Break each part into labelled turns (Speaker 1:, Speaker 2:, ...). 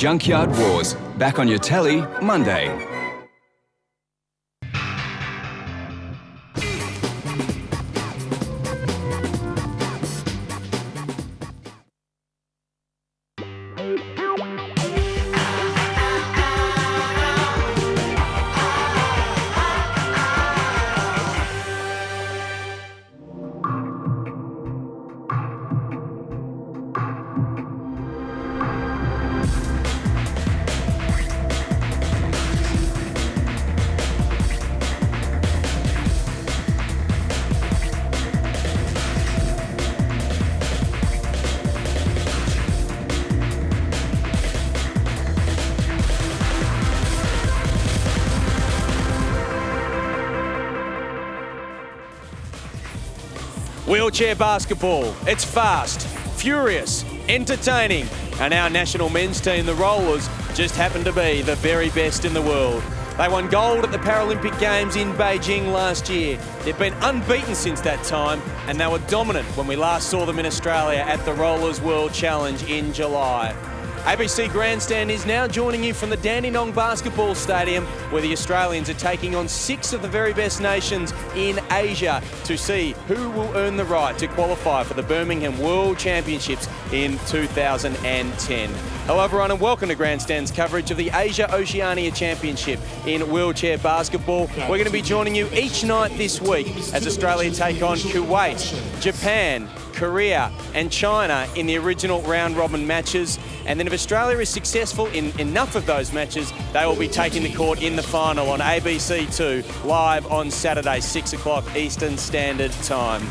Speaker 1: Junkyard Wars, back on your telly Monday.
Speaker 2: Wheelchair basketball. It's fast, furious, entertaining, and our national men's team, the Rollers, just happen to be the very best in the world. They won gold at the Paralympic Games in Beijing last year. They've been unbeaten since that time, and they were dominant when we last saw them in Australia at the Rollers World Challenge in July. ABC Grandstand is now joining you from the Dandenong Basketball Stadium, where the Australians are taking on 6 of the very best nations in Asia to see who will earn the right to qualify for the Birmingham World Championships in 2010. Hello everyone and welcome to Grandstand's coverage of the Asia Oceania Championship in wheelchair basketball. We're going to be joining you each night this week as Australia take on Kuwait, Japan, Korea and China in the original round-robin matches. And then if Australia is successful in enough of those matches, they will be taking the court in the final on ABC2, live on Saturday, 6 o'clock Eastern Standard Time.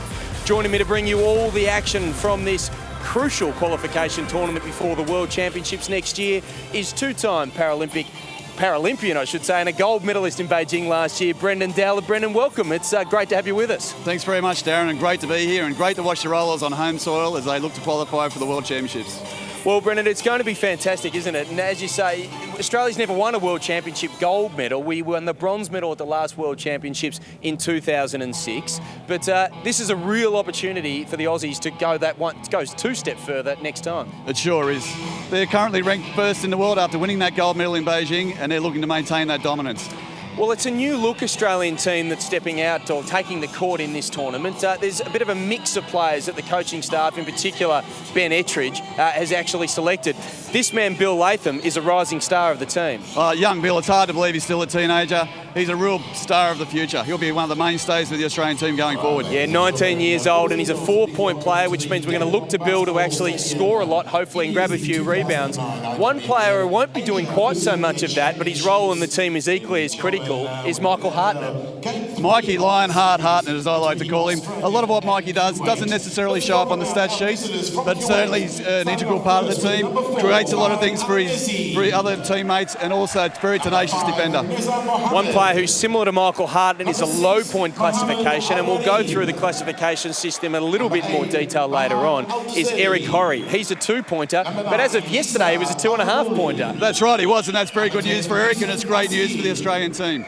Speaker 2: Joining me to bring you all the action from this crucial qualification tournament before the World Championships next year is two-time Paralympian, I should say, and a gold medalist in Beijing last year, Brendan Dowler. Brendan, welcome. It's great to have you with us.
Speaker 3: Thanks very much, Darren, and great to be here and great to watch the Rollers on home soil as they look to qualify for the World Championships.
Speaker 2: Well, Brendan, it's going to be fantastic, isn't it? And as you say, Australia's never won a World Championship gold medal. We won the bronze medal at the last World Championships in 2006. But this is a real opportunity for the Aussies to go two steps further next time.
Speaker 3: It sure is. They're currently ranked first in the world after winning that gold medal in Beijing, and they're looking to maintain that dominance.
Speaker 2: Well, it's a new-look Australian team that's stepping out or taking the court in this tournament. There's a bit of a mix of players that the coaching staff, in particular Ben Ettridge, has actually selected. This man, Bill Latham, is a rising star of the team.
Speaker 3: Young Bill, it's hard to believe he's still a teenager. He's a real star of the future. He'll be one of the mainstays of the Australian team going forward.
Speaker 2: Yeah, 19 years old, and he's a 4-point player, which means we're going to look to Bill to actually score a lot, hopefully, and grab a few rebounds. One player who won't be doing quite so much of that, but his role in the team is equally as critical, is Michael Hartnett.
Speaker 3: Mikey Lionheart Hartnett, as I like to call him. A lot of what Mikey does doesn't necessarily show up on the stat sheets, but certainly he's an integral part of the team, creates a lot of things for his other teammates, and also a very tenacious defender.
Speaker 2: One player who's similar to Michael Hartnett is a low-point classification, and we'll go through the classification system in a little bit more detail later on, is Eric Horry. He's a 2-pointer, but as of yesterday, he was a 2.5-pointer.
Speaker 3: That's right, he was, and that's very good news for Eric, and it's great news for the Australian team.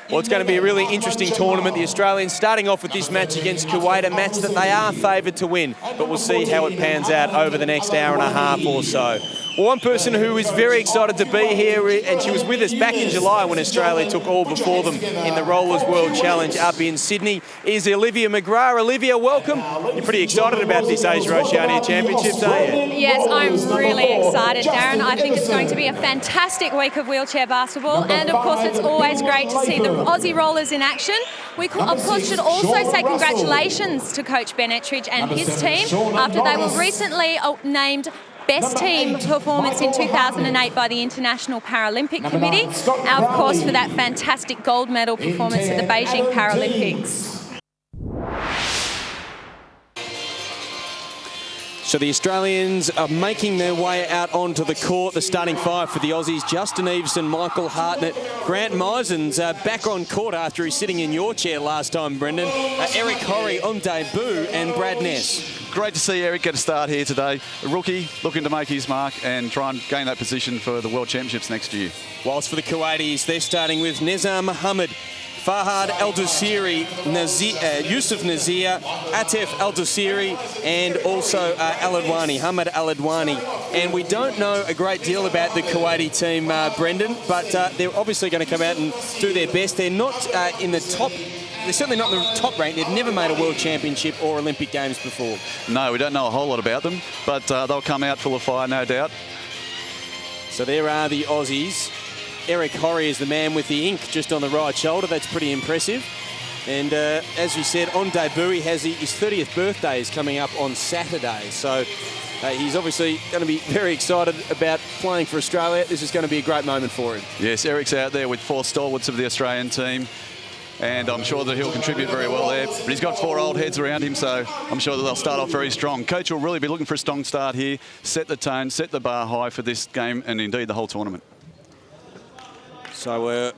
Speaker 2: Well, it's going to be a really interesting tournament. The Australians starting off with this match against Kuwait, a match that they are favoured to win, but we'll see how it pans out over the next hour and a half or so. Well, one person who is very excited to be here, and she was with us back in July when Australia took all before them in the Rollers World Challenge up in Sydney, is Olivia McGrath. Olivia, welcome. You're pretty excited about this Asia Oceania Championships, aren't you?
Speaker 4: Yes, I'm really excited, Darren. I think it's going to be a fantastic week of wheelchair basketball, and of course it's always great to see the Aussie Rollers in action. We, of course, should also say congratulations to Coach Ben Ettridge and his team after they were recently named Best Team Performance in 2008 by the International Paralympic Committee, and of course for that fantastic gold medal performance at the Beijing Paralympics.
Speaker 2: So the Australians are making their way out onto the court. The starting five for the Aussies: Justin Eveson, Michael Hartnett, Grant Meisen's back on court after he's sitting in your chair last time, Brendan. Eric Horry on debut, and Brad Ness.
Speaker 3: Great to see Eric get a start here today. A rookie looking to make his mark and try and gain that position for the World Championships next year.
Speaker 2: Whilst for the Kuwaitis, they're starting with Nizam Mohammed, Fahad El-Dusiri, Yusuf Nazir, Atef El-Dusiri, and also Hamad Al-Adwani. And we don't know a great deal about the Kuwaiti team, Brendan, but they're obviously going to come out and do their best. They're not in the top. They're certainly not in the top rank. They've never made a World Championship or Olympic Games before. No, we don't know a whole lot about them, but they'll come out full of fire, no doubt. So there are the Aussies. Eric Horry is the man with the ink just on the right shoulder. That's pretty impressive. And as you said, on debut, he has his 30th birthday is coming up on Saturday. So he's obviously going to be very excited about playing for Australia. This is going to be a great moment for him. Yes, Eric's out there with 4 stalwarts of the Australian team. And I'm sure that he'll contribute very well there. But he's got 4 old heads around him, so I'm sure that they'll start off very strong. Coach will really be looking for a strong start here, set the tone, set the bar high for this game and indeed the whole tournament. So we're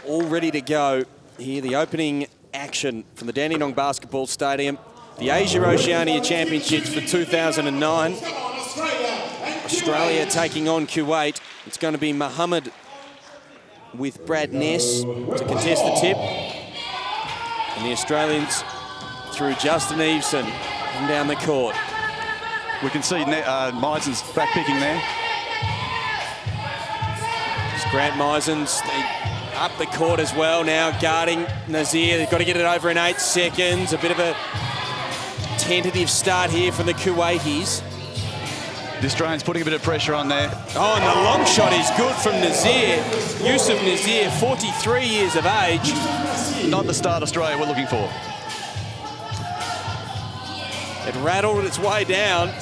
Speaker 2: all ready to go here. The opening action from the Dandenong Basketball Stadium. The Asia-Oceania Championships for 2009. Australia taking on Kuwait. It's going to be Mohammed with Brad Ness to contest the tip. And the Australians through Justin Eveson and down the court. We can see Meisens back picking there. Grant Meisens up the court as well now, guarding Nazir. They've got to get it over in 8 seconds. A bit of a tentative start here from the Kuwaitis. The Australians putting a bit of pressure on there. Oh, and the long shot is good from Nazir. Yusuf Nazir, 43 years of age. Not the start Australia we're looking for. It rattled its way down.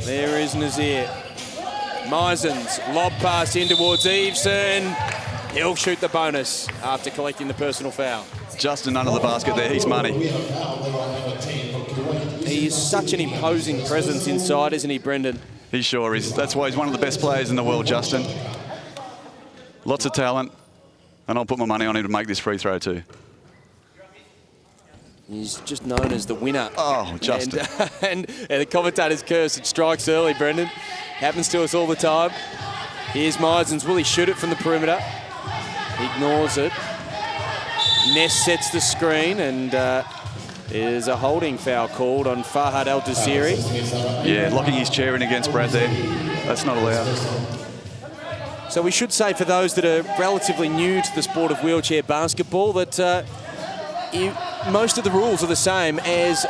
Speaker 2: There is Nazir. Meisens, lob pass in towards Eveson. He'll shoot the bonus after collecting the personal foul. Justin under the basket there, he's money. He is such an imposing presence inside, isn't he, Brendan? He sure is. That's why he's one of the best players in the world, Justin. Lots of talent, and I'll put my money on him to make this free throw too. He's just known as the winner. Oh, Justin. And the commentator's curse, it strikes early, Brendan. Happens to us all the time. Here's Meisens. Will he shoot it from the perimeter? Ignores it. Ness sets the screen, and there's a holding foul called on Fahad El-Dusiri. Yeah, locking his chair in against Brad there. That's not allowed. So we should say, for those that are relatively new to the sport of wheelchair basketball, that most of the rules are the same as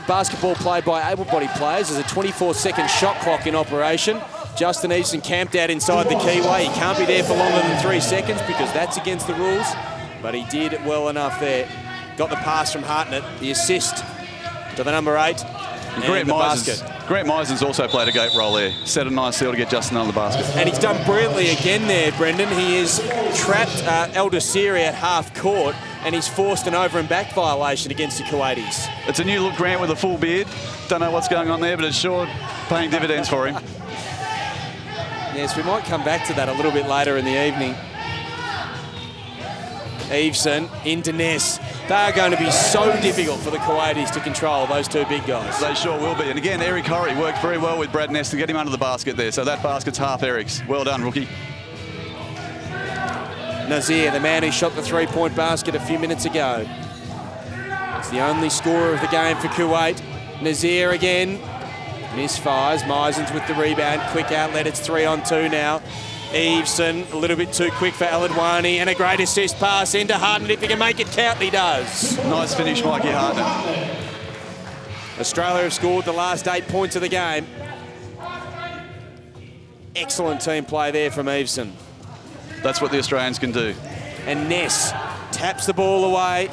Speaker 2: basketball played by able-bodied players. There's a 24-second shot clock in operation. Justin Eveson camped out inside the keyway. He can't be there for longer than 3 seconds because that's against the rules. But he did well enough there. Got the pass from Hartnett, the assist to the number 8. Grant Meisens also played a great role there. Set a nice seal to get Justin on the basket. And he's done brilliantly again there, Brendan. He has trapped El-Dusiri at half court, and he's forced an over and back violation against the Kuwaitis. It's a new look Grant with a full beard. Don't know what's going on there, but it's sure paying dividends for him. Yes, we might come back to that a little bit later in the evening. Eveson into Ness. They are going to be so difficult for the Kuwaitis to control, those 2 big guys. They sure will be. And again, Eric Horry worked very well with Brad Ness to get him under the basket there. So that basket's half Eric's. Well done, rookie. Nazir, the man who shot the 3-point basket a few minutes ago. It's the only scorer of the game for Kuwait. Nazir again. Misfires. Meisens with the rebound. Quick outlet. It's 3-on-2 now. Eveson, a little bit too quick for Al-Adwani, and a great assist pass into Hartnett. If he can make it count, he does. Nice finish, Mikey Hartnett. Australia have scored the last 8 points of the game. Excellent team play there from Eveson. That's what the Australians can do. And Ness taps the ball away.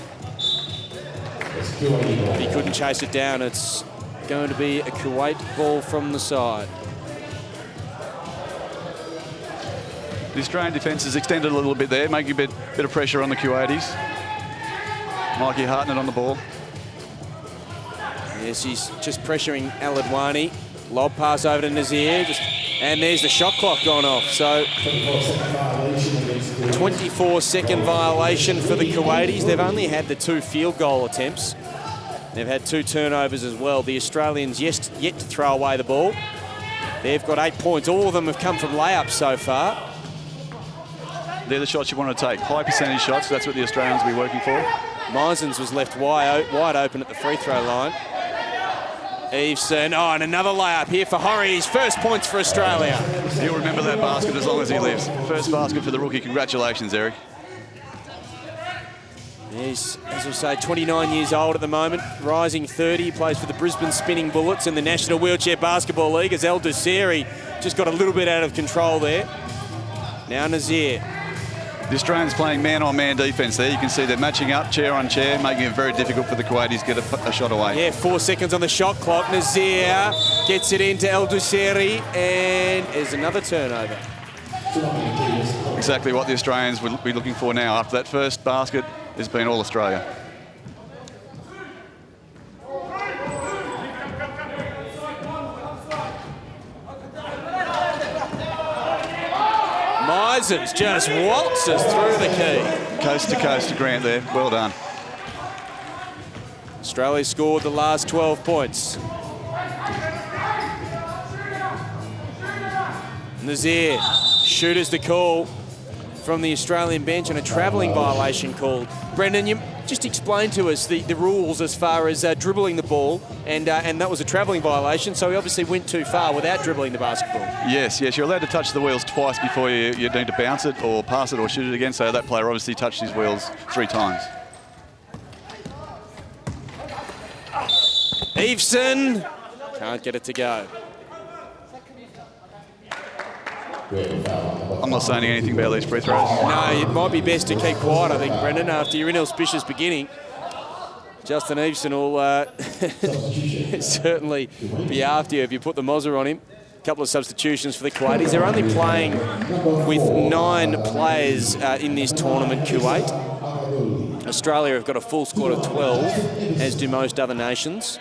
Speaker 2: But he couldn't chase it down. It's going to be a Kuwait ball from the side. The Australian defence has extended a little bit there, making a bit of pressure on the Kuwaitis. Mikey Hartnett on the ball. Yes, he's just pressuring Al-Adwani. Lob pass over to Nazir. And there's the shot clock gone off. So 24-second violation for the Kuwaitis. They've only had the 2 field goal attempts. They've had 2 turnovers as well. The Australians yet to throw away the ball. They've got 8 points. All of them have come from layups so far.
Speaker 3: they're the shots you want to take. High percentage shots, that's what the Australians will be working for.
Speaker 2: Meisens was left wide open at the free throw line. Eveson, and another layup here for Horry. His first points for Australia.
Speaker 3: He'll remember that basket as long as he lives. First basket for the rookie. Congratulations, Eric.
Speaker 2: He's, as I say, 29 years old at the moment, rising 30. He plays for the Brisbane Spinning Bullets in the National Wheelchair Basketball League as El Dusseri just got a little bit out of control there. Now Nazir.
Speaker 3: The Australians playing man-on-man defence there. You can see they're matching up chair on chair, making it very difficult for the Kuwaitis to get a shot away.
Speaker 2: Yeah, 4 seconds on the shot clock. Nazir gets it into El Dusseri, and there's another turnover.
Speaker 3: Exactly what the Australians will be looking for now. After that first basket, has been all Australia.
Speaker 2: Meisens just waltzes through the key.
Speaker 3: Coast to Grant there. Well done.
Speaker 2: Australia scored the last 12 points. Nazir, shooters the call from the Australian bench and a travelling violation called. Brendan, you just explain to us the rules as far as dribbling the ball, and that was a travelling violation, so he obviously went too far without dribbling the basketball. Yes,
Speaker 3: you're allowed to touch the wheels twice before you need to bounce it or pass it or shoot it again, so that player obviously touched his wheels 3 times.
Speaker 2: Eveson can't get it to go.
Speaker 3: I'm not saying anything about these free throws.
Speaker 2: No, it might be best to keep quiet, I think, Brendan, after your inauspicious beginning. Justin Eveson will certainly be after you if you put the Mozza on him. A couple of substitutions for the Kuwaitis. They're only playing with 9 players in this tournament, Kuwait. Australia have got a full squad of 12, as do most other nations.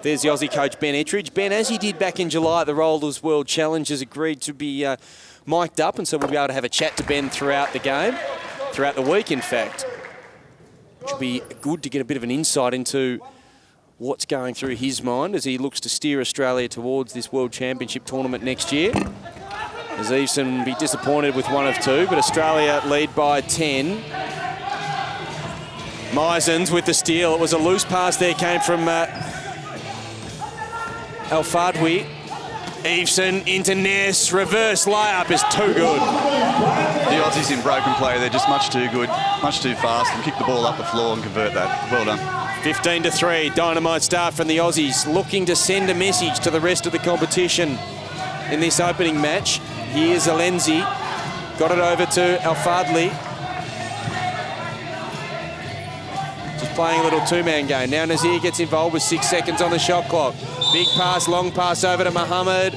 Speaker 2: There's the Aussie coach, Ben Ettridge. Ben, as he did back in July at the Rollers World Challenge, has agreed to be mic'd up, and so we'll be able to have a chat to Ben throughout the game, throughout the week, in fact. Which will be good to get a bit of an insight into what's going through his mind as he looks to steer Australia towards this World Championship tournament next year. As Eveson will be disappointed with 1 of 2, but Australia lead by 10. Meisens with the steal. It was a loose pass there, came from El Fadwi. Eveson into Ness. Reverse layup is too good.
Speaker 3: The Aussies in broken play, they're just much too good, much too fast, and kick the ball up the floor and convert that. Well done.
Speaker 2: 15-3, dynamite start from the Aussies, looking to send a message to the rest of the competition in this opening match. Here's Alenzi. Got it over to El Fadli. Just playing a little 2-man game. Now Nazir gets involved with 6 seconds on the shot clock. Big pass, long pass over to Mohammed.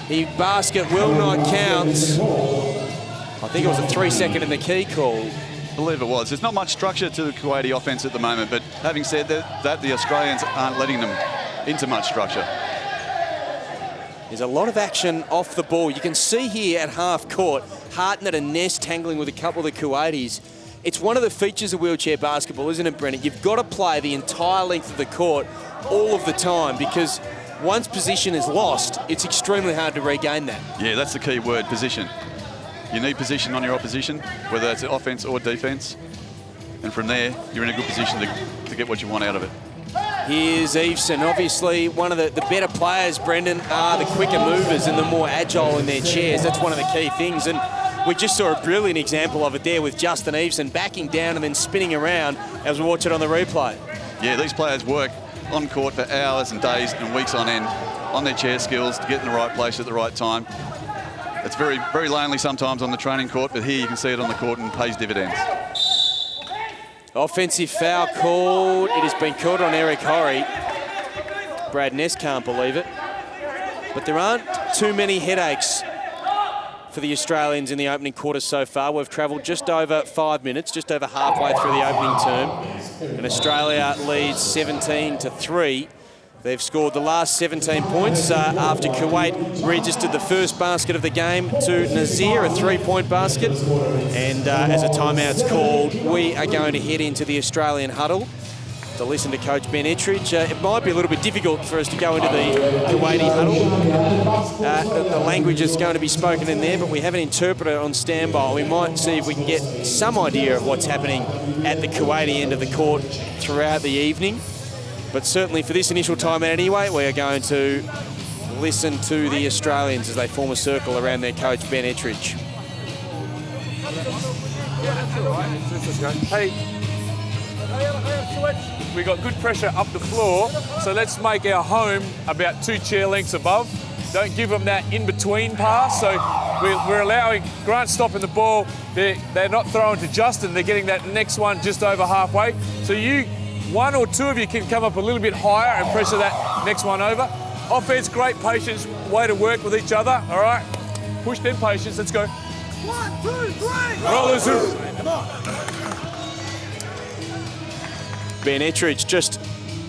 Speaker 2: The basket will not count. I think it was a 3-second in the key call.
Speaker 3: I believe it was. There's not much structure to the Kuwaiti offense at the moment, but having said that, the Australians aren't letting them into much structure.
Speaker 2: There's a lot of action off the ball. You can see here at half court, Hartnett and Ness tangling with a couple of the Kuwaitis. It's one of the features of wheelchair basketball, isn't it, Brennan? You've got to play the entire length of the court all of the time, because once position is lost, it's extremely hard to regain that.
Speaker 3: Yeah, that's the key word, position. You need position on your opposition, whether it's offense or defense. And from there, you're in a good position to get what you want out of it.
Speaker 2: Here's Eveson. Obviously, one of the better players, Brendan, are the quicker movers and the more agile in their chairs. That's one of the key things. And we just saw a brilliant example of it there with Justin Eveson backing down and then spinning around as we watch it on the replay.
Speaker 3: Yeah, these players work on court for hours and days and weeks on end on their chair skills to get in the right place at the right time. It's very, very lonely sometimes on the training court, but here you can see it on the court and pays dividends.
Speaker 2: Offensive foul called. It has been called on Eric Horry. Brad Ness can't believe it. But there aren't too many headaches for the Australians in the opening quarter so far. We've travelled just over 5 minutes, just over halfway through the opening term. And Australia leads 17-3. They've scored the last 17 points after Kuwait registered the first basket of the game to Nazir, a 3-point basket. And as a timeout's called, we are going to head into the Australian huddle. to listen to Coach Ben Ettridge. It might be a little bit difficult for us to go into the Kuwaiti huddle. The language is going to be spoken in there, but we have an interpreter on standby. We might see if we can get some idea of what's happening at the Kuwaiti end of the court throughout the evening. But certainly for this initial time anyway, we are going to listen to the Australians as they form a circle around their coach, Ben Ettridge.
Speaker 5: Hey, we got good pressure up the floor, so let's make our home about 2 chair lengths above. Don't give them that in-between pass. So we're allowing Grant stopping the ball. They're not throwing to Justin. They're getting that next one just over halfway. So you, 1 or 2 of you can come up a little bit higher and pressure that next one over. Offense, great patience, way to work with each other. All right, push them patience. Let's go. 1, 2, 3. Rollers. Come on.
Speaker 2: Ben Ettridge just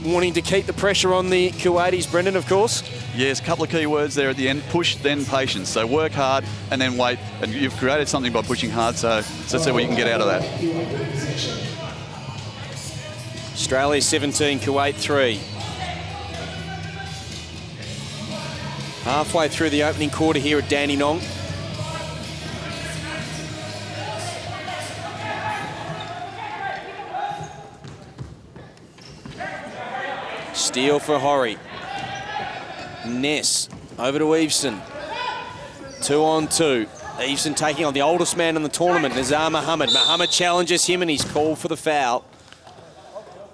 Speaker 2: wanting to keep the pressure on the Kuwaitis, Brendan, of course.
Speaker 3: Yes, a couple of key words there at the end. Push, then patience. So work hard and then wait. And you've created something by pushing hard, so let's see what you can get out of that.
Speaker 2: Australia 17, Kuwait 3. Halfway through the opening quarter here at Dandenong. Steal for Horry. Ness over to Eveson. 2 on 2. Eveson taking on the oldest man in the tournament, Nazar Mohammed. Mohammed challenges him and he's called for the foul.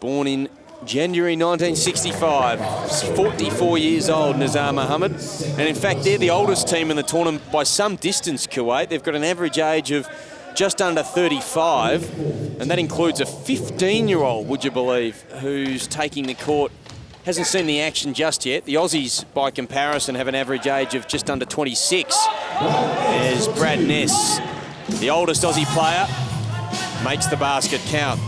Speaker 2: Born in January 1965. 44 years old, Nazar Mohammed. And in fact, they're the oldest team in the tournament by some distance, Kuwait. They've got an average age of just under 35. And that includes a 15-year-old, would you believe, who's taking the court. Hasn't seen the action just yet. The Aussies, by comparison, have an average age of just under 26. There's Brad Ness, the oldest Aussie player, makes the basket count.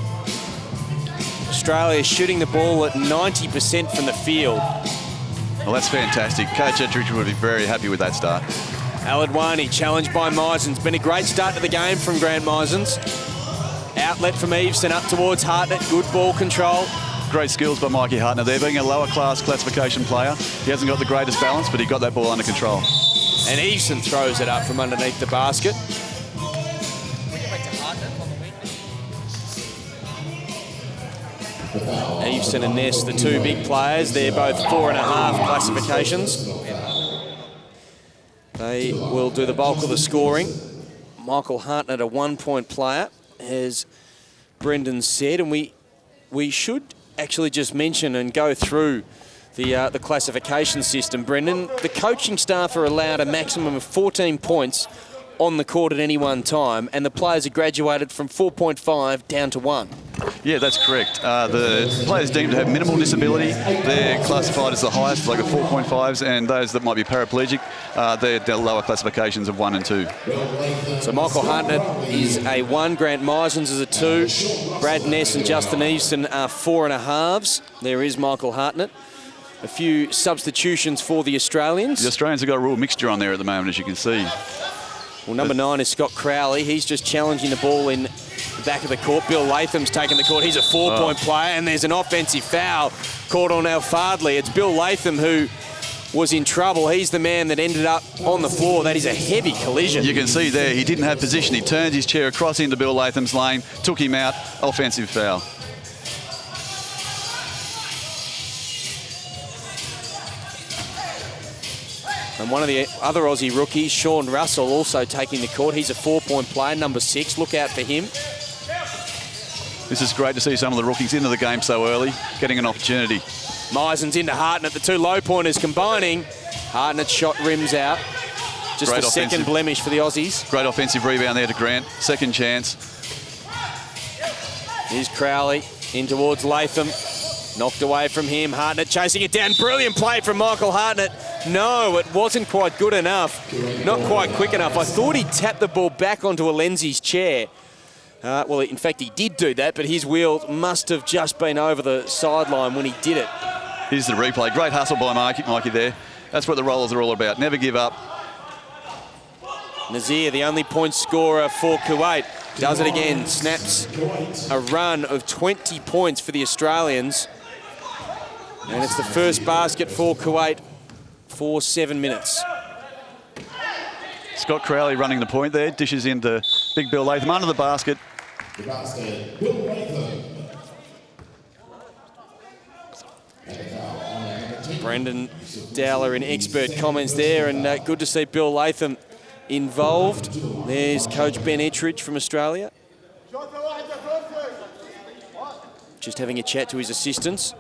Speaker 2: Australia shooting the ball at 90% from the field.
Speaker 3: Well, that's fantastic. Coach Ettridge would be very happy with that start.
Speaker 2: Aladwani challenged by Misens. Been a great start to the game from Grant Misens. Outlet from Eveson up towards Hartnett. Good ball control.
Speaker 3: Great skills by Mikey Hartnett there, being a lower class classification player. He hasn't got the greatest balance, but he got that ball under control.
Speaker 2: And Eveson throws it up from underneath the basket. Eveson and Ness, the 2 big players. They're both 4.5 classifications. They will do the bulk of the scoring. Michael Hartnett, a 1-point player, as Brendan said, and we should actually just mention and go through the classification system, Brendan. The coaching staff are allowed a maximum of 14 points on the court at any one time, and the players are graduated from 4.5 down to 1.
Speaker 3: Yeah, that's correct. The players deemed to have minimal disability, they're classified as the highest, like the 4.5s, and those that might be paraplegic, they're the lower classifications of 1 and 2.
Speaker 2: So Michael Hartnett is a 1, Grant Misens is a 2, Brad Ness and Justin Eveson are 4.5s. There is Michael Hartnett. A few substitutions for the Australians.
Speaker 3: The Australians have got a real mixture on there at the moment, as you can see.
Speaker 2: Well, number 9 is Scott Crowley. He's just challenging the ball in the back of the court. Bill Latham's taking the court. He's a 4-point player, and there's an offensive foul called on Al Fadley. It's Bill Latham who was in trouble. He's the man that ended up on the floor. That is a heavy collision.
Speaker 3: You can see there, he didn't have position. He turned his chair across into Bill Latham's lane, took him out, offensive foul.
Speaker 2: And one of the other Aussie rookies, Sean Russell, also taking the court. He's a 4-point player, number 6. Look out for him.
Speaker 3: This is great to see some of the rookies into the game so early, getting an opportunity.
Speaker 2: Misens into Hartnett, the 2 low-pointers combining. Hartnett's shot rims out. Just
Speaker 3: Great
Speaker 2: a second blemish for the Aussies.
Speaker 3: Great offensive rebound there to Grant. Second chance.
Speaker 2: Here's Crowley in towards Latham. Knocked away from him. Hartnett chasing it down. Brilliant play from Michael Hartnett. No, it wasn't quite good enough. Not quite quick enough. I thought he tapped the ball back onto Alenzi's chair. Well, in fact, he did do that, but his wheel must have just been over the sideline when he did it.
Speaker 3: Here's the replay. Great hustle by Mikey there. That's what the Rollers are all about. Never give up.
Speaker 2: Nazir, the only point scorer for Kuwait. Does it again, snaps a run of 20 points for the Australians. And it's the first basket for Kuwait for 7 minutes.
Speaker 3: Scott Crowley running the point there, dishes into Big Bill Latham under the basket.
Speaker 2: Brendan Dowler in expert comments there, and good to see Bill Latham involved. There's Coach Ben Ettridge from Australia, just having a chat to his assistants.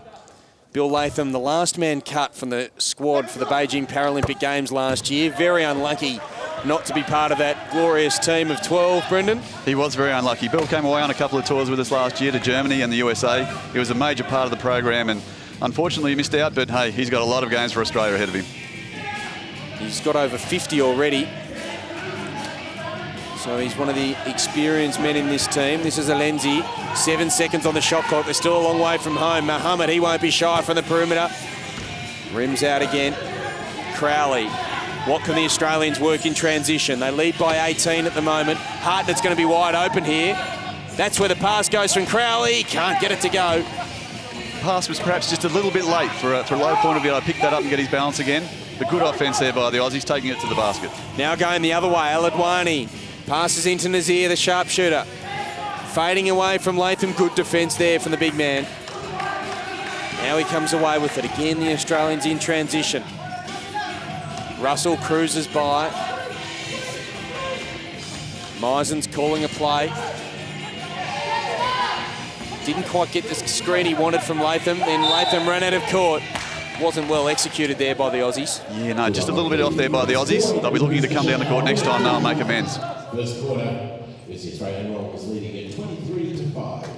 Speaker 2: Bill Latham, the last man cut from the squad for the Beijing Paralympic Games last year. Very unlucky not to be part of that glorious team of 12, Brendan.
Speaker 3: He was very unlucky. Bill came away on a couple of tours with us last year to Germany and the USA. He was a major part of the program, and unfortunately he missed out, but hey, he's got a lot of games for Australia ahead of him.
Speaker 2: He's got over 50 already. So he's one of the experienced men in this team. This is Alenzi. 7 seconds on the shot clock. They're still a long way from home. Mohammed, he won't be shy from the perimeter. Rims out again. Crowley. What can the Australians work in transition? They lead by 18 at the moment. Hartnett's going to be wide open here. That's where the pass goes from Crowley. Can't get it to go.
Speaker 3: Pass was perhaps just a little bit late for a low point of view. I picked that up and get his balance again. The good offense there by the Aussies, taking it to the basket.
Speaker 2: Now going the other way, Aladwani passes into Nazir, the sharpshooter. Fading away from Latham, good defence there from the big man. Now he comes away with it. Again, the Australians in transition. Russell cruises by. Meisen's calling a play. Didn't quite get the screen he wanted from Latham. Then Latham ran out of court. Wasn't well executed there by the Aussies.
Speaker 3: Yeah, no, just a little bit off there by the Aussies. They'll be looking to come down the court next time now and make amends.
Speaker 6: First quarter, the Australian Rollers leading at 23-5.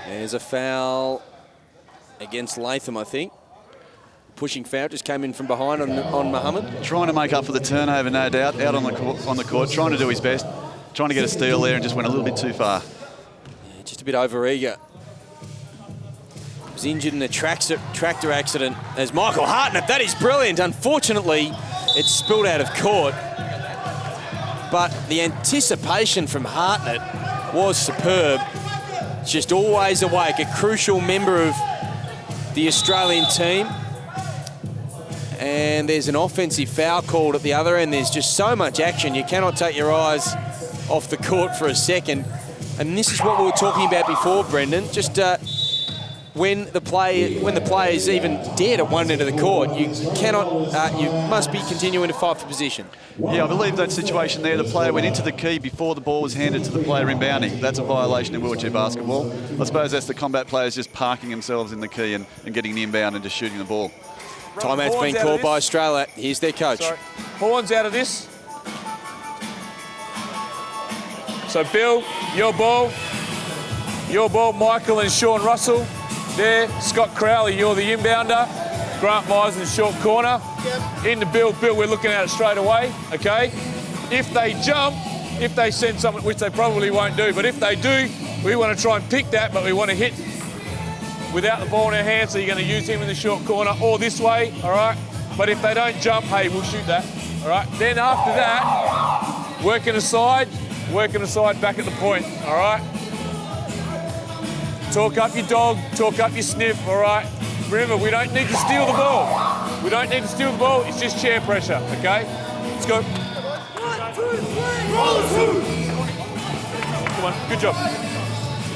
Speaker 2: There's a foul against Latham, I think. Pushing foul just came in from behind on Mohammed.
Speaker 3: Trying to make up for the turnover, no doubt, out on the court, trying to do his best, trying to get a steal there and just went a little bit too far.
Speaker 2: Yeah, just a bit over-eager. Was injured in a tractor accident as Michael Hartnett. That is brilliant. Unfortunately, it spilled out of court. But the anticipation from Hartnett was superb. Just always awake, a crucial member of the Australian team. And there's an offensive foul called at the other end. There's just so much action. You cannot take your eyes off the court for a second. And this is what we were talking about before, Brendan. Just when the player is even dead at one end of the court, you cannot. You must be continuing to fight for position.
Speaker 3: Yeah, I believe that situation there, the player went into the key before the ball was handed to the player inbounding. That's a violation in wheelchair basketball. I suppose that's the combat players just parking themselves in the key and getting the inbound and just shooting the ball.
Speaker 2: Timeout's been called by Australia. Here's their coach.
Speaker 5: Sorry. Horns out of this. So Bill, your ball, Michael and Sean Russell. There, Scott Crowley, you're the inbounder. Grant Meisen, short corner. Yep. Into Bill, we're looking at it straight away, okay? If they jump, if they send someone, which they probably won't do, but if they do, we want to try and pick that, but we want to hit without the ball in our hands, so you're going to use him in the short corner or this way, all right? But if they don't jump, hey, we'll shoot that, all right? Then after that, working aside back at the point, all right? Talk up your dog, talk up your sniff, all right? Remember, we don't need to steal the ball. We don't need to steal the ball, it's just chair pressure, okay? Let's go. 1, 2, 3, roll 2. Come on, good job.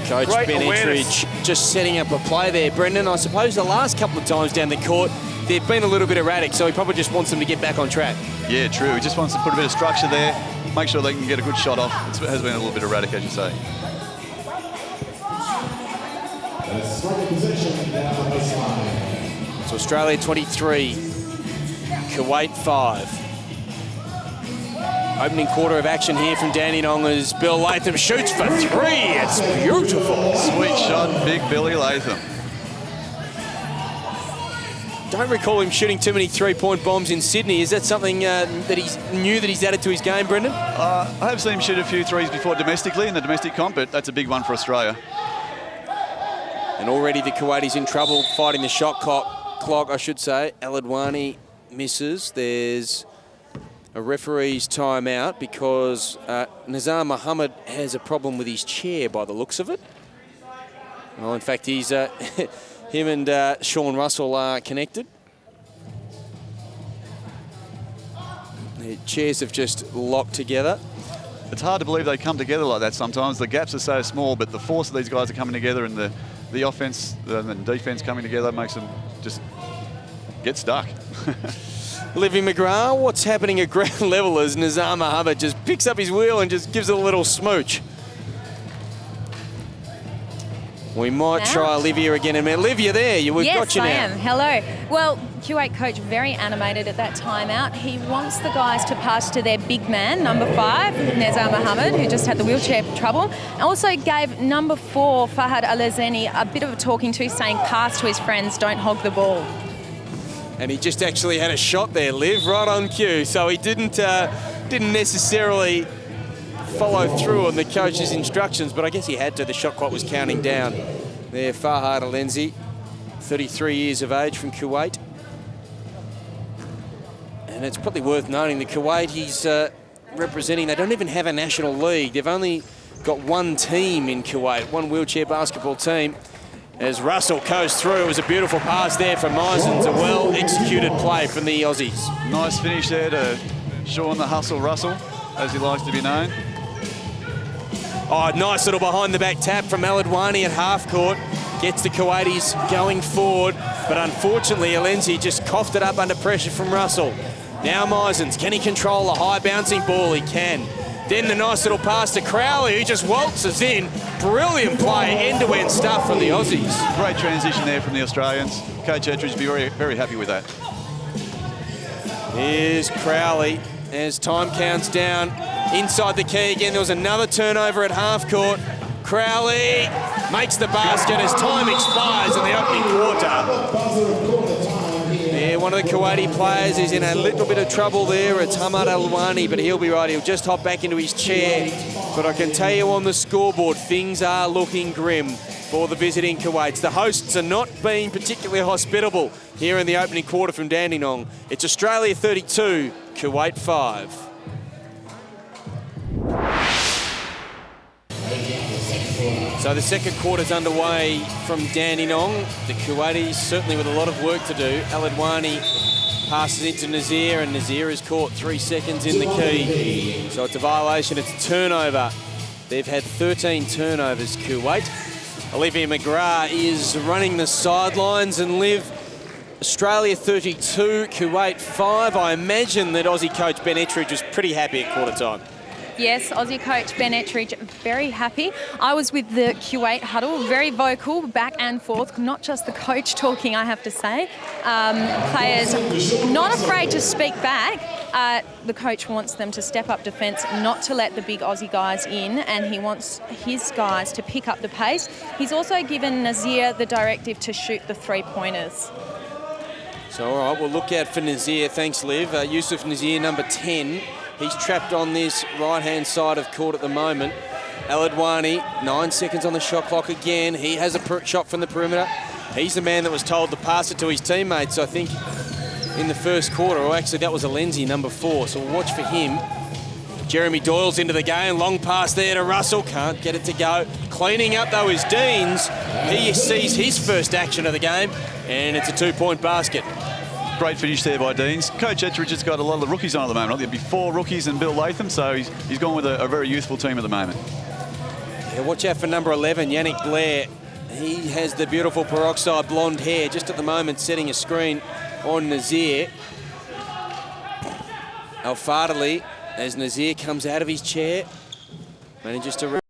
Speaker 2: Coach
Speaker 5: Great
Speaker 2: Ben
Speaker 5: awareness.
Speaker 2: Ettridge just setting up a play there, Brendan. I suppose the last couple of times down the court, they've been a little bit erratic, so he probably just wants them to get back on track.
Speaker 3: Yeah, true. He just wants to put a bit of structure there, make sure they can get a good shot off. It has been a little bit erratic, as you say.
Speaker 2: So Australia 23, Kuwait 5. Opening quarter of action here from Dandenong as Bill Latham shoots for 3. It's beautiful.
Speaker 3: Sweet shot, big Billy Latham.
Speaker 2: Don't recall him shooting too many three-point bombs in Sydney. Is that something that he's new that he's added to his game, Brendan?
Speaker 3: I have seen him shoot a few threes before domestically in the domestic comp, but that's a big one for Australia.
Speaker 2: And already the Kuwaitis in trouble fighting the shot clock, I should say. Aladwani misses. There's a referee's timeout because Nazar Mohammed has a problem with his chair by the looks of it. Well, in fact, he's him and Sean Russell are connected. The chairs have just locked together.
Speaker 3: It's hard to believe they come together like that sometimes. The gaps are so small, but the force of these guys are coming together, and the offense and defense coming together makes them just get stuck.
Speaker 2: Livy McGrath, what's happening at ground level as Nazar Mohammed just picks up his wheel and just gives it a little smooch. We might try Olivia again in a minute. Olivia, there, we've got you now.
Speaker 4: Yes, I am. Hello. Well, Kuwait coach very animated at that timeout. He wants the guys to pass to their big man, number 5, Nazar Mohammed, who just had the wheelchair trouble. Also gave number 4, Fahad Al-Azeni, a bit of a talking to, saying pass to his friends, don't hog the ball.
Speaker 2: And he just actually had a shot there, Liv, right on cue. So he didn't necessarily follow through on the coach's instructions, but I guess he had to. The shot clock was counting down. There, Fahad Al-Azeni, 33 years of age from Kuwait. And it's probably worth noting that Kuwait he's representing, they don't even have a national league. They've only got one team in Kuwait, one wheelchair basketball team. As Russell goes through, it was a beautiful pass there from Mizens, a well-executed play from the Aussies.
Speaker 3: Nice finish there to Sean the Hustle Russell, as he likes to be known.
Speaker 2: Oh, nice little behind-the-back tap from Al-Adwani at half-court. Gets the Kuwaitis going forward, but unfortunately, Al-Azeni just coughed it up under pressure from Russell. Now Mizens, can he control a high-bouncing ball? He can. Then the nice little pass to Crowley, who just waltzes in. Brilliant play, end-to-end stuff from the Aussies.
Speaker 3: Great transition there from the Australians. Coach Ettridge will be very, very happy with that.
Speaker 2: Here's Crowley as time counts down. Inside the key again, there was another turnover at half-court. Crowley makes the basket as time expires in the opening quarter. Yeah, one of the Kuwaiti players is in a little bit of trouble there. It's Hamad Al-Wani, but he'll be right. He'll just hop back into his chair. But I can tell you on the scoreboard, things are looking grim for the visiting Kuwaits. The hosts are not being particularly hospitable here in the opening quarter from Dandenong. It's Australia 32, Kuwait 5. So the second quarter's underway from Dandenong. The Kuwaitis certainly with a lot of work to do. Al-Adwani passes into Nazir, and Nazir is caught 3 seconds in the key. So it's a violation, it's a turnover. They've had 13 turnovers, Kuwait. Olivia McGrath is running the sidelines, and Liv, Australia 32, Kuwait 5. I imagine that Aussie coach Ben Ettridge was pretty happy at quarter time.
Speaker 4: Yes, Aussie coach Ben Ettridge, very happy. I was with the Kuwait huddle, very vocal, back and forth, not just the coach talking, I have to say. Players not afraid to speak back. The coach wants them to step up defence, not to let the big Aussie guys in, and he wants his guys to pick up the pace. He's also given Nazir the directive to shoot the three-pointers.
Speaker 2: So, all right, we'll look out for Nazir. Thanks, Liv. Yusuf Nazir, number 10. He's trapped on this right-hand side of court at the moment. Al-Adwani, 9 seconds on the shot clock again. He has a shot from the perimeter. He's the man that was told to pass it to his teammates, I think, in the first quarter. Or actually, that was Al-Azeni, number 4. So we'll watch for him. Jeremy Doyle's into the game. Long pass there to Russell. Can't get it to go. Cleaning up, though, is Deans. He sees his first action of the game, and it's a 2-point basket.
Speaker 3: Great finish there by Deans. Coach Ettridge has got a lot of the rookies on at the moment. There'll be 4 rookies and Bill Latham, so he's gone with a very youthful team at the moment.
Speaker 2: Yeah, watch out for number 11, Yannick Blair. He has the beautiful peroxide blonde hair, just at the moment setting a screen on Nazir. Al-Fadili, as Nazir comes out of his chair, manages to...